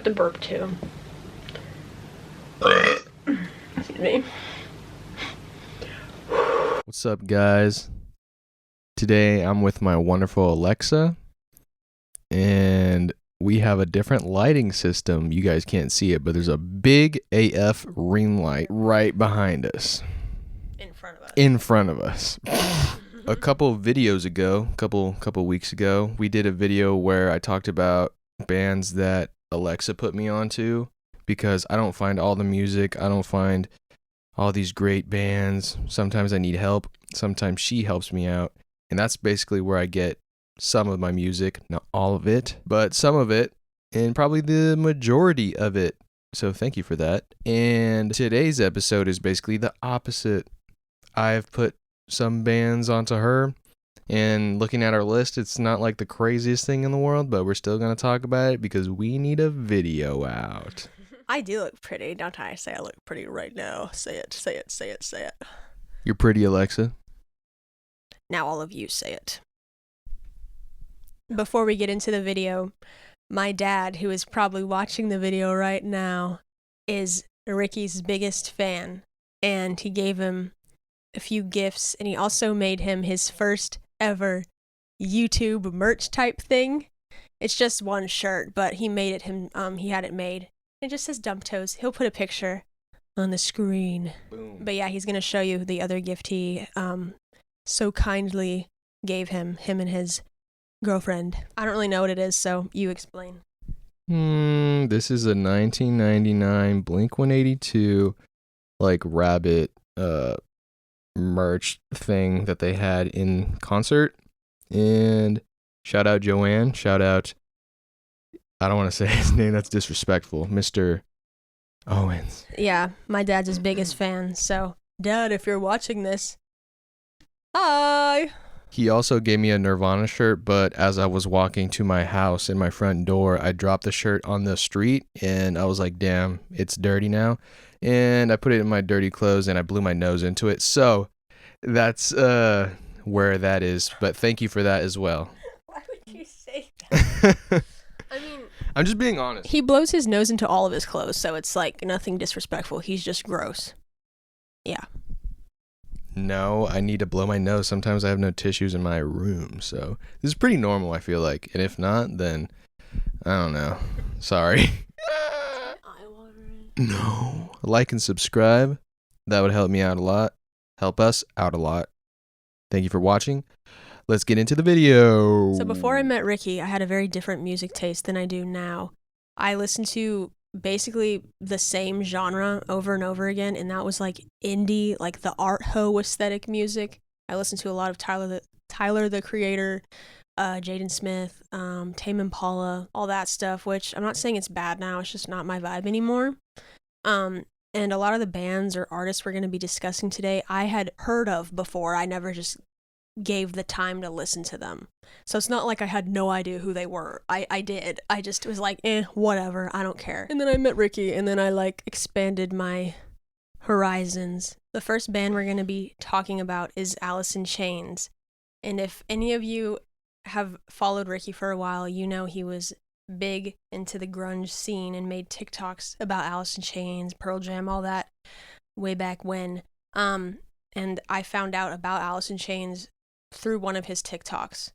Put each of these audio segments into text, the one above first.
have to burp too. Excuse me. What's up, guys? Today I'm with my wonderful Alexah, and we have a different lighting system. You guys can't see it, but there's a big AF ring light right behind us. In front of us. A couple videos ago, couple weeks ago, we did a video where I talked about bands that Alexah put me onto, because I don't find all the music. I don't find all these great bands. Sometimes I need help. Sometimes she helps me out. And that's basically where I get some of my music. Not all of it, but some of it, and probably the majority of it. So thank you for that. And today's episode is basically the opposite. I've put some bands onto her, and looking at our list, it's not like the craziest thing in the world, but we're still going to talk about it because we need a video out. I do look pretty, don't I? Say I look pretty right now. Say it, say it, say it, say it. You're pretty, Alexah. Now all of you say it. Before we get into the video, my dad, who is probably watching the video right now, is Ricky's biggest fan, and he gave him a few gifts, and he also made him his first ever YouTube merch type thing. It's just one shirt, but he made it he had it made. It just says Dump Toes. He'll put a picture on the screen. Boom. But yeah, he's gonna show you the other gift he so kindly gave him and his girlfriend. I don't really know what it is, so you explain. This is a 1999 Blink-182 like rabbit merch thing that they had in concert. And shout out Joanne, shout out, I don't want to say his name, that's disrespectful, Mr. Owens. Yeah, my dad's his biggest fan, so Dad, if you're watching this, hi! He also gave me a Nirvana shirt, but as I was walking to my house in my front door, I dropped the shirt on the street, and I was like, damn, it's dirty now. And I put it in my dirty clothes, and I blew my nose into it. So that's where that is. But thank you for that as well. Why would you say that? I mean, I'm just being honest. He blows his nose into all of his clothes, so it's like nothing disrespectful. He's just gross. Yeah. No, I need to blow my nose. Sometimes I have no tissues in my room. So this is pretty normal, I feel like. And if not, then I don't know. Sorry. No. Like and subscribe. That would help me out a lot. Help us out a lot. Thank you for watching. Let's get into the video. So before I met Ricky, I had a very different music taste than I do now. I listened to basically the same genre over and over again, and that was like indie, like the art ho aesthetic music. I listened to a lot of Tyler the Creator, Jaden Smith, Tame Impala, all that stuff, which I'm not saying it's bad now, it's just not my vibe anymore. And a lot of the bands or artists we're going to be discussing today, I had heard of before. I never just gave the time to listen to them. So it's not like I had no idea who they were. I did. I just was like, whatever, I don't care. And then I met Ricky, and then I like expanded my horizons. The first band we're going to be talking about is Alice in Chains. And if any of you have followed Ricky for a while, you know he was big into the grunge scene and made TikToks about Alice in Chains, Pearl Jam, all that way back when. And I found out about Alice in Chains through one of his TikToks.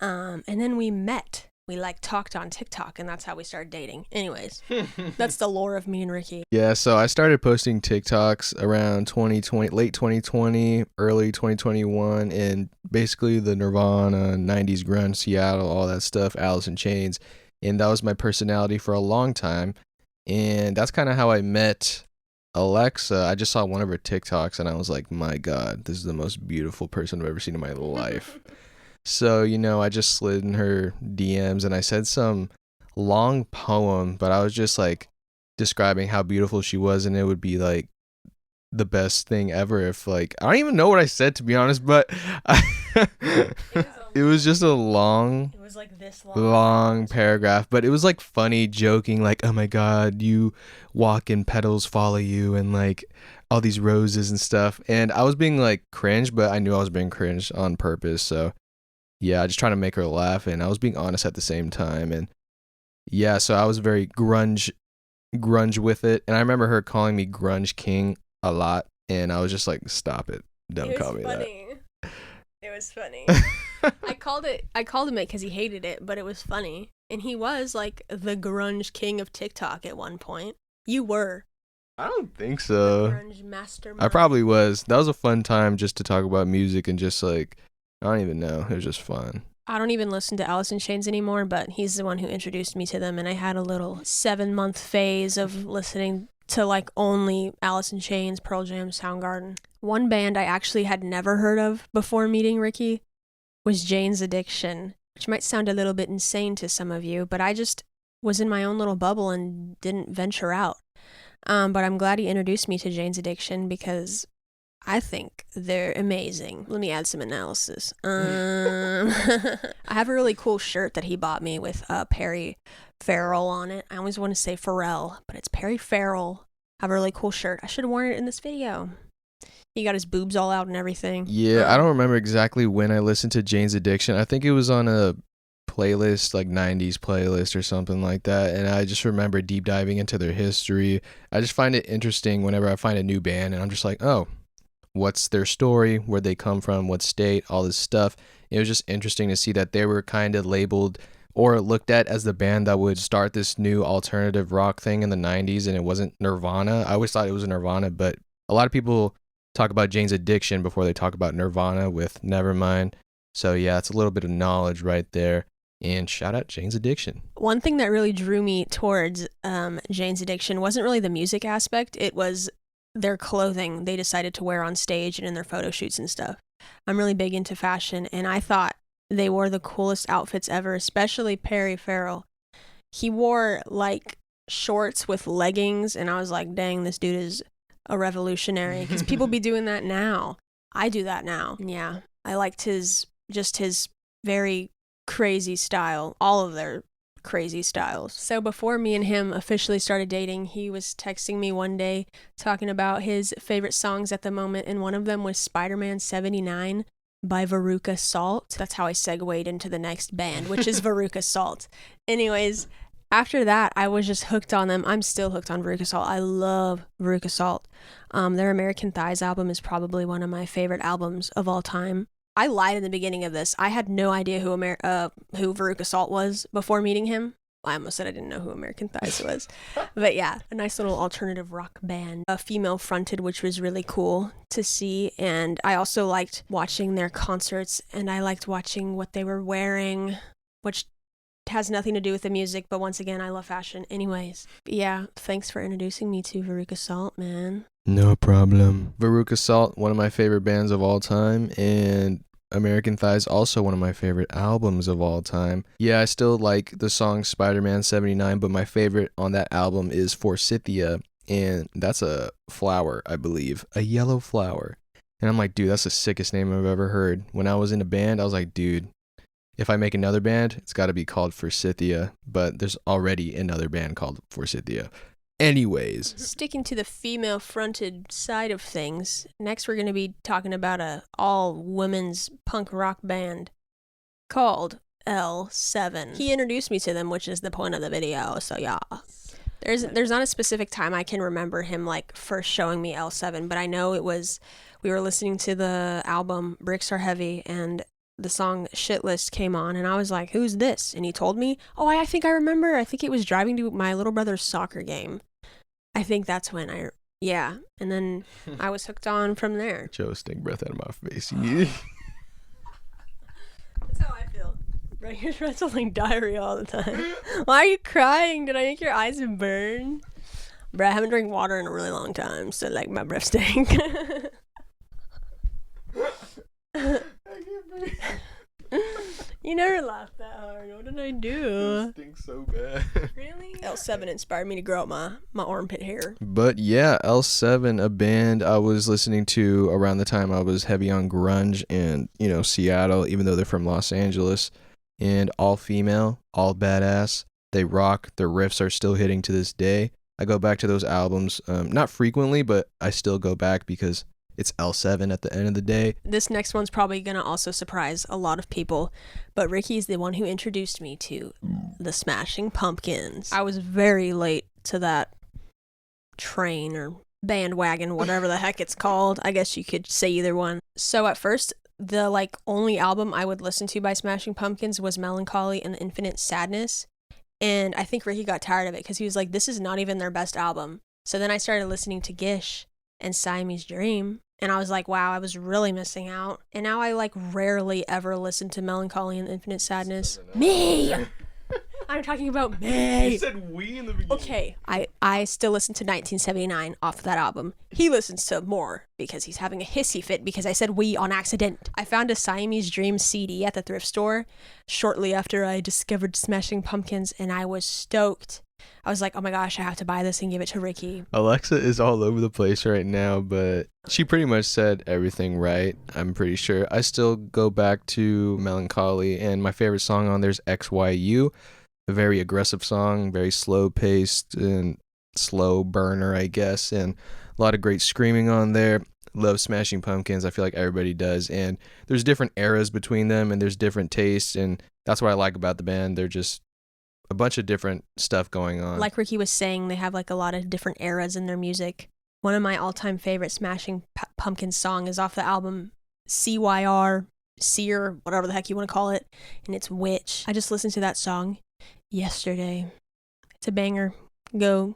And then we met. We like talked on TikTok, and that's how we started dating. Anyways, that's the lore of me and Ricky. Yeah, so I started posting TikToks around 2020, late 2020, early 2021, and basically the Nirvana, 90s grunge, Seattle, all that stuff, Alice in Chains. And that was my personality for a long time. And that's kind of how I met Alexah. I just saw one of her TikToks, and I was like, my God, this is the most beautiful person I've ever seen in my life. So, I just slid in her DMs, and I said some long poem, but I was just like describing how beautiful she was, and it would be like the best thing ever if like, I don't even know what I said, to be honest, but it was just a long, It was like this long paragraph, but it was like funny, joking, like, oh my God, you walk and petals follow you, and like all these roses and stuff. And I was being like cringe, but I knew I was being cringe on purpose. So yeah, I just trying to make her laugh, and I was being honest at the same time. And Yeah, so I was very grunge with it, and I remember her calling me Grunge King a lot, and I was just like, stop it, don't call me It was funny. I called him it because he hated it, but it was funny. And he was like the grunge king of TikTok at one point. You were. I don't think The so. grunge mastermind. I probably was. That was a fun time just to talk about music and just like, I don't even know. It was just fun. I don't even listen to Alice in Chains anymore, but he's the one who introduced me to them, and I had a little 7-month phase of listening to like only Alice in Chains, Pearl Jam, Soundgarden. One band I actually had never heard of before meeting Ricky was Jane's Addiction, which might sound a little bit insane to some of you, but I just was in my own little bubble and didn't venture out. But I'm glad he introduced me to Jane's Addiction because I think they're amazing. Let me add some analysis. I have a really cool shirt that he bought me with Perry Farrell on it. I always want to say Pharrell, but it's Perry Farrell. I have a really cool shirt. I should have worn it in this video. He got his boobs all out and everything. Yeah, I don't remember exactly when I listened to Jane's Addiction. I think it was on a playlist, like 90s playlist or something like that, and I just remember deep diving into their history. I just find it interesting whenever I find a new band, and I'm just like, oh, what's their story, where they come from, what state, all this stuff. It was just interesting to see that they were kind of labeled or looked at as the band that would start this new alternative rock thing in the 90s, and it wasn't Nirvana. I always thought it was Nirvana, but a lot of people talk about Jane's Addiction before they talk about Nirvana with Nevermind. So yeah, it's a little bit of knowledge right there. And shout out Jane's Addiction. One thing that really drew me towards Jane's Addiction wasn't really the music aspect. It was their clothing they decided to wear on stage and in their photo shoots and stuff. I'm really big into fashion, and I thought they wore the coolest outfits ever, especially Perry Farrell. He wore like shorts with leggings, and I was like, dang, this dude is a revolutionary, because people be doing that now. I do that now. Yeah, I liked his very crazy style, all of their crazy styles. So before me and him officially started dating, he was texting me one day talking about his favorite songs at the moment, and one of them was Spider-Man 79 by Veruca Salt. That's how I segued into the next band, which is Veruca Salt. Anyways, after that, I was just hooked on them. I'm still hooked on Veruca Salt. I love Veruca Salt. Their American Thighs album is probably one of my favorite albums of all time. I lied in the beginning of this. I had no idea who Veruca Salt was before meeting him. I almost said I didn't know who American Thighs was. But yeah, a nice little alternative rock band. Female fronted, which was really cool to see. And I also liked watching their concerts, and I liked watching what they were wearing, which has nothing to do with the music, but once again, I love fashion. Anyways, yeah, thanks for introducing me to Veruca Salt, man. No problem. Veruca Salt, one of my favorite bands of all time, and American Thighs, also one of my favorite albums of all time. Yeah, I still like the song Spider-Man 79, but my favorite on that album is Forsythia, and that's a flower, I believe, a yellow flower. And I'm like, dude, that's the sickest name I've ever heard. When I was in a band, I was like, dude, if I make another band, it's got to be called Forsythia, but there's already another band called Forsythia. Anyways. Sticking to the female-fronted side of things, next we're going to be talking about a all-women's punk rock band called L7. He introduced me to them, which is the point of the video, so yeah. There's not a specific time I can remember him like first showing me L7, but I know it was, we were listening to the album Bricks Are Heavy, and the song Shit List came on, and I was like, who's this? And he told me, oh, I think I remember. I think it was driving to my little brother's soccer game. I think that's when yeah. And then I was hooked on from there. Joe, stink breath out of my face. That's how I feel. Bro, you're wrestling diarrhea all the time. Why are you crying? Did I make your eyes burn? Bro, I haven't drank water in a really long time, so like my breath stink. You never laughed that hard. What did I do? It stinks so bad. Really? L7 inspired me to grow out my armpit hair. But yeah, L7, a band I was listening to around the time I was heavy on grunge and, Seattle, even though they're from Los Angeles. And all female, all badass. They rock. Their riffs are still hitting to this day. I go back to those albums, not frequently, but I still go back because It's L7 at the end of the day. This next one's probably gonna also surprise a lot of people, but Ricky's the one who introduced me to the Smashing Pumpkins. I was very late to that train or bandwagon, whatever the heck it's called. I guess you could say either one. So at first, the only album I would listen to by Smashing Pumpkins was Melancholy and Infinite Sadness. And I think Ricky got tired of it because he was like, this is not even their best album. So then I started listening to Gish and Siamese Dream. And I was like, wow, I was really missing out. And now I rarely ever listen to Melancholy and Infinite Sadness. Me! I'm talking about me. You said we in the beginning. Okay, I still listen to 1979 off of that album. He listens to more because he's having a hissy fit because I said we on accident. I found a Siamese Dream CD at the thrift store shortly after I discovered Smashing Pumpkins, and I was stoked. I was like, oh my gosh, I have to buy this and give it to Ricky. Alexah is all over the place right now, but she pretty much said everything right, I'm pretty sure. I still go back to Melancholy, and my favorite song on there's XYU. A very aggressive song, very slow paced and slow burner, I guess, and a lot of great screaming on there. Love Smashing Pumpkins. I feel like everybody does, and there's different eras between them, and there's different tastes, and that's what I like about the band. They're just a bunch of different stuff going on. Like Ricky was saying, they have a lot of different eras in their music. One of my all-time favorite Smashing Pumpkins song is off the album CYR, Seer, whatever the heck you want to call it, and it's Witch. I just listened to that song yesterday. It's a banger. Go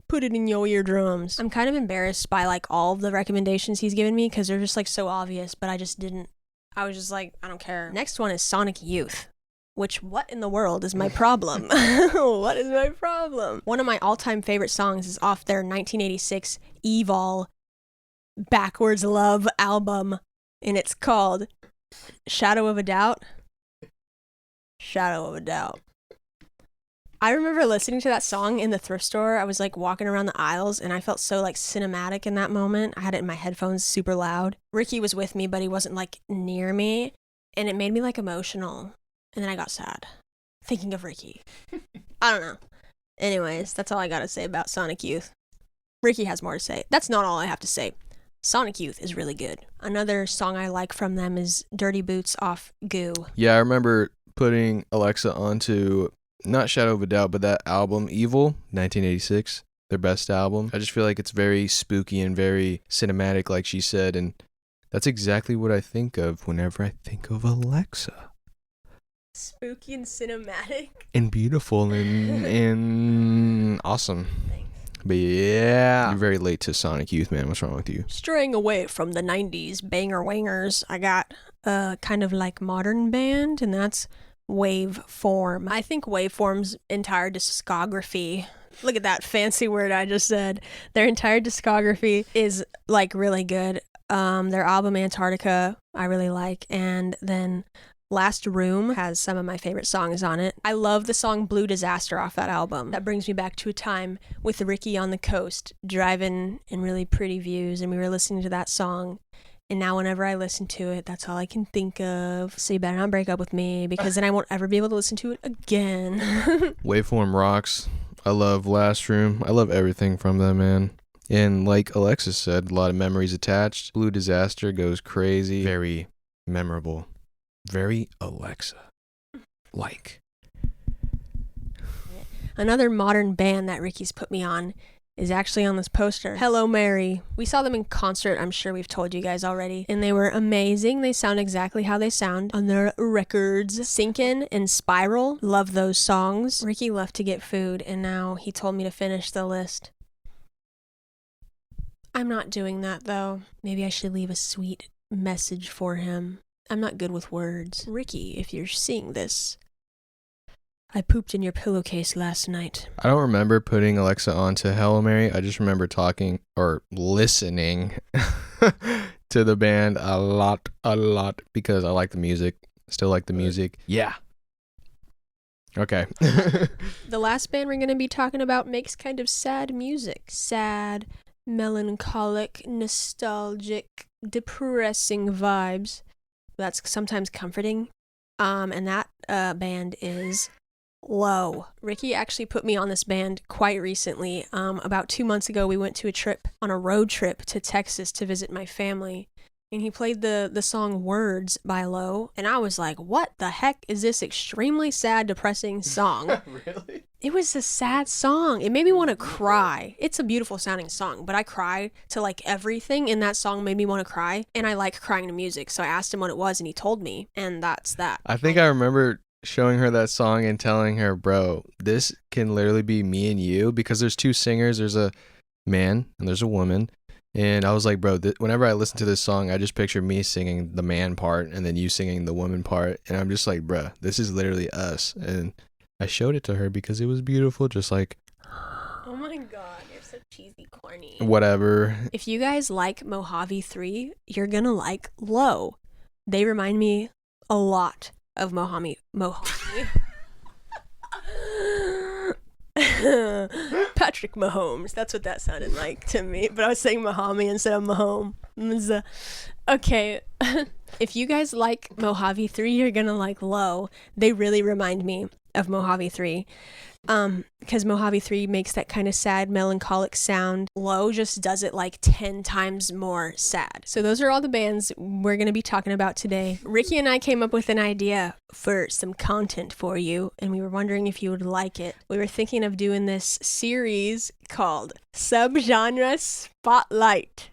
put it in your eardrums. I'm kind of embarrassed by all of the recommendations he's given me because they're just so obvious, but I just didn't. I was just I don't care. Next one is Sonic Youth, which what in the world is my problem? What is my problem? One of my all-time favorite songs is off their 1986 Evol Backwards Love album, and it's called Shadow of a Doubt. Shadow of a Doubt. I remember listening to that song in the thrift store. I was walking around the aisles and I felt so cinematic in that moment. I had it in my headphones super loud. Ricky was with me, but he wasn't near me, and it made me emotional. And then I got sad thinking of Ricky. I don't know. Anyways, that's all I gotta say about Sonic Youth. Ricky has more to say. That's not all I have to say. Sonic Youth is really good. Another song I like from them is Dirty Boots off Goo. Yeah, I remember putting Alexah onto not Shadow of a Doubt, but that album Evil 1986, their best album. I just feel like it's very spooky and very cinematic, like she said, and that's exactly what I think of whenever I think of Alexah. Spooky and cinematic and beautiful and awesome. Thanks. But yeah, you're very late to Sonic Youth, man. What's wrong with you? Straying away from the 90s banger wangers, I got a kind of modern band, and that's Waveform. I think Waveform's entire discography, look at that fancy word I just said, their entire discography is really good. Their album Antarctica I really like, and then Last Room has some of my favorite songs on it. I love the song Blue Disaster off that album. That brings me back to a time with Ricky on the coast, driving in really pretty views, and we were listening to that song. And now whenever I listen to it, that's all I can think of. So you better not break up with me, because then I won't ever be able to listen to it again. Waveform rocks. I love Last Room. I love everything from them, man. And like Alexis said, a lot of memories attached. Blue Disaster goes crazy. Very memorable. Very Alexah. Another modern band that Ricky's put me on is actually on this poster. Hello Mary. We saw them in concert, I'm sure we've told you guys already, and they were amazing. They sound exactly how they sound on their records. Sinkin' and Spiral, love those songs. Ricky left to get food, and now he told me to finish the list. I'm not doing that though. Maybe I should leave a sweet message for him. I'm not good with words. Ricky, if you're seeing this, I pooped in your pillowcase last night. I don't remember putting Alexah onto Hello Mary. I just remember talking or listening to the band a lot because I like the music. Still like the music. Yeah. Okay. The last band we're going to be talking about makes kind of sad music. Sad, melancholic, nostalgic, depressing vibes. That's sometimes comforting. And that band is low. Ricky actually put me on this band quite recently. About 2 months ago, we went on a road trip to Texas to visit my family. And he played the song Words by Low. And I was like, what the heck is this extremely sad, depressing song? Really? It was a sad song. It made me want to cry. It's a beautiful sounding song, but I cried to like everything in that song made me want to cry. And I like crying to music. So I asked him what it was and he told me. And that's that. I think I remember showing her that song and telling her, bro, this can literally be me and you, because there's two singers. There's a man and there's a woman. And I was like, bro, whenever I listen to this song, I just picture me singing the man part and then you singing the woman part. And I'm just like, bro, this is literally us. And I showed it to her because it was beautiful, just like, oh my God, you're so cheesy, corny. Whatever. If you guys like Mojave 3, you're going to like Low. They remind me a lot of Mojave. Patrick Mahomes. That's what that sounded like to me. But I was saying Mojave instead of Mahomes. Okay. If you guys like Mojave 3, you're gonna like Low. They really remind me of Mojave 3. Because Mojave 3 makes that kind of sad, melancholic sound. Low just does it like 10 times more sad. So those are all the bands we're going to be talking about today. Ricky and I came up with an idea for some content for you, and we were wondering if you would like it. We were thinking of doing this series called Subgenre Spotlight.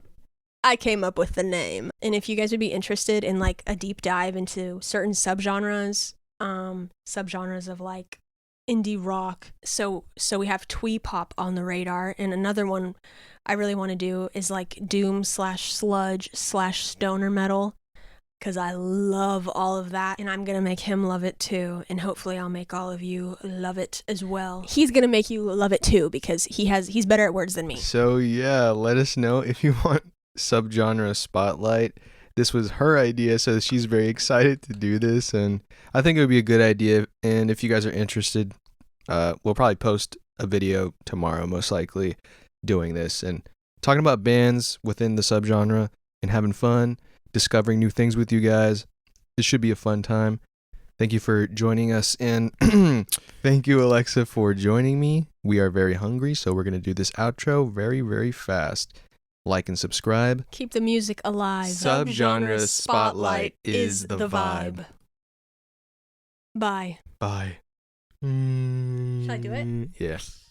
I came up with the name. And if you guys would be interested in like a deep dive into certain subgenres of like indie rock, so we have twee pop on the radar, and another one I really want to do is like doom / sludge / stoner metal, because I love all of that, and I'm gonna make him love it too, and hopefully I'll make all of you love it as well. He's gonna make you love it too because he's better at words than me. So yeah, let us know if you want subgenre spotlight. This was her idea, so she's very excited to do this, and I think it would be a good idea. And if you guys are interested, we'll probably post a video tomorrow, most likely, doing this and talking about bands within the subgenre and having fun, discovering new things with you guys. It should be a fun time. Thank you for joining us, and thank you, Alexah, for joining me. We are very hungry, so we're going to do this outro very, very fast. Like and subscribe. Keep the music alive. Subgenre Spotlight is the vibe. Bye. Bye. Should I do it? Yes.